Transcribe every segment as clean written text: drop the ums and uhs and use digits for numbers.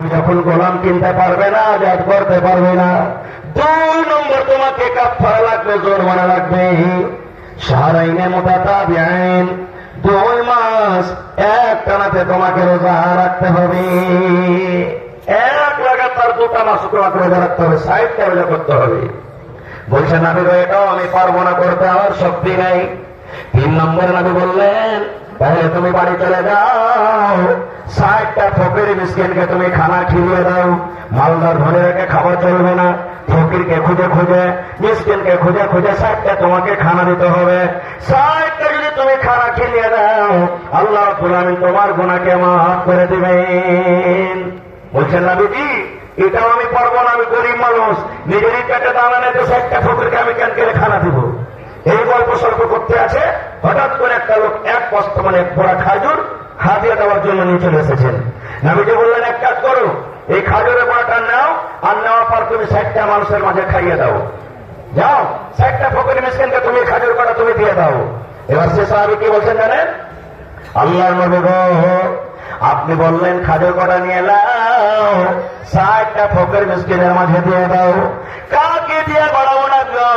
যখন গোলাম কিনতে পারবে না, আজাদ করতে পারবে না, 2 নম্বর তোমাকে কাফারা লাগবে, জোরমানা লাগবে। শাহরাইনে মুতাতাবিআইন 2 মাস এক টানাতে তোমাকে রোজা রাখতে হবে। এক লাগাতার 2টা মাস তোমাকে রোজা রাখতে হবে, 60টা রোজা করতে হবে। বলছেন নবী গো, এটাও আমি পারবো না করতে, আমার শক্তি নেই। 3 নম্বরে নবী বললেন, তাহলে তুমি বাড়ি চলে যাও, 60টা ফকির মিসকিনকে তুমি খানা খিলিয়ে দাও। মালদার ধরে রেখে খাবার চলবে না, ফকিরকে খুঁজে খুঁজে, মিসকিনকে খুঁজে খুঁজে 60টা তোমাকে খানা দিতে হবে। 60টা যদি তুমি খানা খিলিয়ে দাও, আল্লাহ রাব্বুল আলামিন তোমার গুনাহকে মাফ করে দিবেন। বলছেন নবীজি, এটাও আমি পারবো না, আমি গরিব মানুষ, নিজেরই পেটে দানা নেই, তো 60টা ফকিরকে আমি কেন করে খানা দিব? এই গল্প সল্প করতে আছে। হঠাৎ করে একটা লোক এক বস্তা মানে এক বড় খাজুর হাদিয়া দেওয়ার জন্য নিয়ে চলে এসেছেন। নবীজি বললেন, এক কাজ করো, এই খাজুরের বড়াটা নাও, আর নেওয়ার পর তুমি 60টা মানুষের মাঝে খাইয়ে দাও। যাও, 60টা ফকির মিসকিনকে তুমি খাজুর কটা তুমি দিয়ে দাও। এবার সে সাহাবী কি বলছেন জানেন? আল্লাহর নবী গো, আপনি বললেন খাজুর কটা নিয়ে নাও, 60টা ফকির মিসকিনের মাঝে দিয়ে দাও। কাকে দিয়ে বাড়াবো না গো?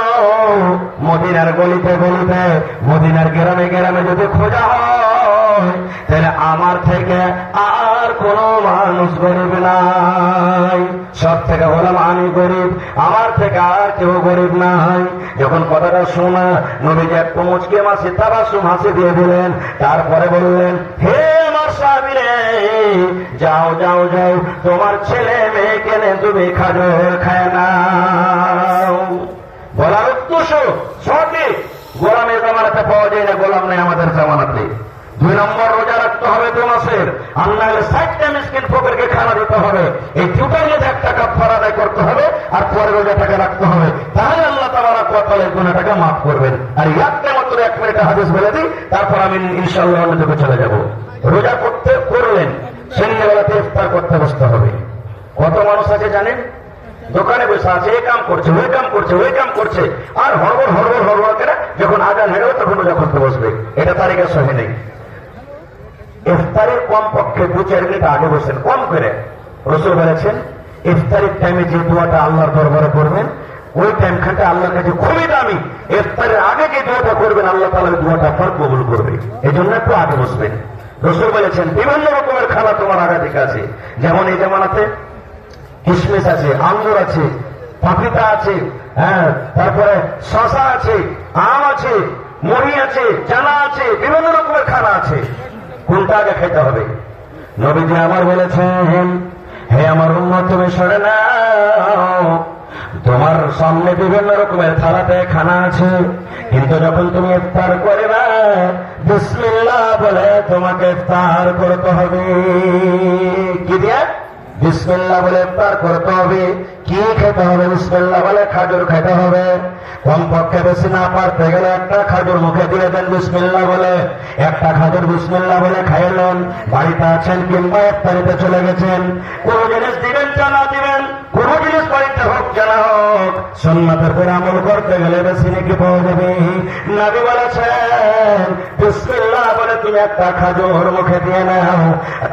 মদিনার গলিতে গলিতে, মদিনার গ্রামে গ্রামে যদি খোঁজা হয়, তাহলে আমার থেকে আর কোন মানুষ গরিব নাই। সব থেকে বললাম আমি গরিব, আমার থেকে আর কেউ গরিব নাই। যখন কথাটা শোনা, নবীজি একটু মুচকে মাসি তাবাসসুম হাসি দিয়ে দিলেন। তারপরে বললেন, হে আমার সাহাবীরে, যাও যাও যাও, তোমার ছেলে মেয়ে কেনে তুমি খাজুর খায় নাও। বলার উদ্দেশ্য সঠিক, গোলামের জামানাতে পাওয়া যায় না, গোলাম নেই আমাদের জামানাতে। 2 নম্বর, রোজা রাখতে হবে 2 মাসের, আর না হলে 60টা মিসকিন ফকিরকে খানা দিতে হবে। এই দুটার মধ্যে একটা কাফারা আদায় করতে হবে, আর পরে রোজাটাকে রাখতে হবে। তাহলে আল্লাহ তাবারক ওয়া তাআলা এই গুনাহটাকে মাফ করবেন। আর ইয়াতে মাত্র 1 মিনিট হাদিস বলে দিই, তারপর আমি ইনশাআল্লাহ অন্যদিকে চলে যাব। রোজা করলেন, সন্ধ্যাবেলাতে ইফতার করতে বসতে হবে। কত মানুষ আছে জানেন? দোকানে বসে আছে, এই কাম করছে, ওই কাম করছে, ওই কাম করছে, আর হড়বড় হড়বড় হড়বড় করে যখন আজান হয়ে গেল তখন রোজা করতে বসবে। এটা তারিখের সহি নেই। ইফতারের কমপক্ষে 2-4 মিনিট আগে বসেন, কম করে। রাসূল বলেছেন, ইফতারের টাইমে যে দোয়াটা আল্লাহর দরবারে করবেন, ওই টাইম খানটা আল্লাহর কাছে খুবই দামি। ইফতারের আগে যে দোয়াটা করবেন, আল্লাহ তাআলা ওই দোয়াটা আপনার কবুল করবে। এই জন্য একটু আগে বসবেন। রাসূল বলেছেন, বিভিন্ন রকমের খানা তোমার আগে দিকে আছে। যেমন এই জামানাতে কিশমিশ আছে, আঙ্গুর আছে, পাপিতা আছে, হ্যাঁ, তারপরে শসা আছে, আম আছে, মুড়ি আছে, চানা আছে, বিভিন্ন রকমের খানা আছে। কোনটা আগে খেতে হবে? নবীজি আমার বলেছেন, হে আমার উম্মত, তুমি শুনে নাও, তোমার সামনে বিভিন্ন রকমের থালাতে খানা আছে, কিন্তু যখন তুমি ইফতার করবে, বিসমিল্লাহ বলে তোমাকে ইফতার করতে হবে। কি দিয়ে? বিসমিল্লাহ বলে ইফতার করতে হবে। কি খেতে হবে? বিসমিল্লাহ বলে খাজুর খেতে হবে। কমপক্ষে বেশি না পারতে গেলে একটা খাজুর মুখে দিয়ে দেন বিসমিল্লাহ বলে। একটা খাজুর বিসমিল্লাহ বলে খাইলেন। বাড়িতে আছেন কিংবা ইফতারিতে চলে গেছেন, কোন জিনিস দিবেন জানা দিবেন, কোন জিনিস বাড়িতে হোক জানা হোক, সুন্নাতের উপর আমল করতে গেলে বেশি নাকি পাওয়া যাবে। নবী বলেছেন, বিসমিল্লাহ বলে তুমি একটা খাজুর মুখে দিয়ে নাও।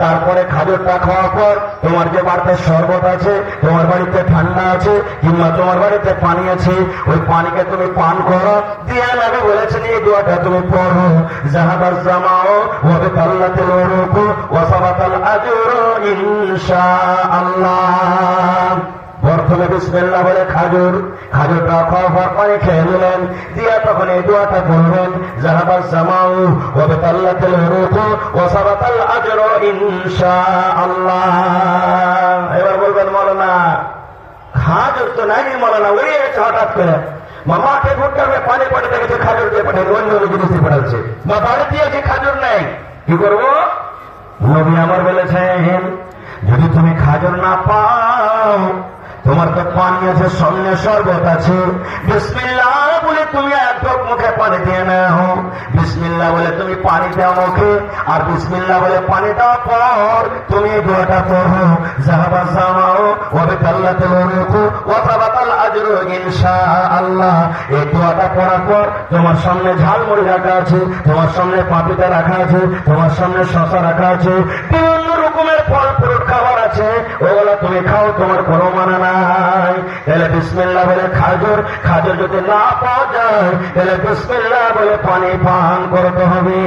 তারপরে খাজুরটা খাওয়ার পর তোমার যে বাড়িতে শরবত আছে, তোমার বাড়িতে ঠান্ডা আছে, কিংবা তোমার বাড়িতে পানি আছে, ওই পানিকে তুমি পান করো। দিয়ে নবী বলেছেন, এই দোয়াটা তুমি পড়ো, যাহাবাজ জামাও ওয়া বিতাল্লাতিল উরুকু ওয়া সাবাতাল আজরু ইনশাআল্লাহ। প্রথমে বিসমিল্লাহ বলে খাজুরটা খাওয়ার পর পানি খেয়ে নিলেন। দিয়া তখন এই দোয়াটা বলবেন, যাহাবাজ জামাউ ওয়া বিতাল্লাতিল উরুকু ওয়া সাবাতাল আজরু ইনশাআল্লাহ। এবার বলবেন, মাওলানা খাজুর তো নাই, মাওলানা উড়ে গেছে হঠাৎ করে, মামাকে ঘুরতে হবে, পানি পাঠাতে গেছে, খাজুর দিয়ে পাঠাবে, অন্য অন্য জিনিস দিয়ে পাঠাচ্ছে, মা বাড়ি দিয়েছে খাজুর নাই, কি করবো? নবী আমার বলেছেন, যদি তুমি খাজুর না পাও, তোমার তো পানি আছে, সামনে শরবত আছে, বিসমিল্লাহ বলে তুমি এক ঢোক মুখে পানি দিয়ে নাও। বিসমিল্লাহ বলে তুমি পানি দাও মুখে, আর বিসমিল্লাহ বলে পানি দেওয়ার পর তুমি এই দোয়াটা পড়ো, যাহাবাজ জামাউ ওয়া বিতাল্লাতিল উরুকু ওয়া সাবাতাল আজরু ইনশাআল্লাহ। এই দোয়াটা পড়ার পর তোমার সামনে ঝালমুড়ি রাখা আছে, তোমার সামনে পাপিতা রাখা আছে, তোমার সামনে শসা রাখা আছে, বিভিন্ন রকমের ফল ফ্রুট খাবার আছে। আছে ওগুলো তুমি খাও, তোমার কোনো মানা নাই। তাহলে বিসমিল্লাহ বলে খাজর, খাজর যদি না পাওয়া যায় তাহলে বিসমিল্লাহ বলে পানি পান করতে হবে।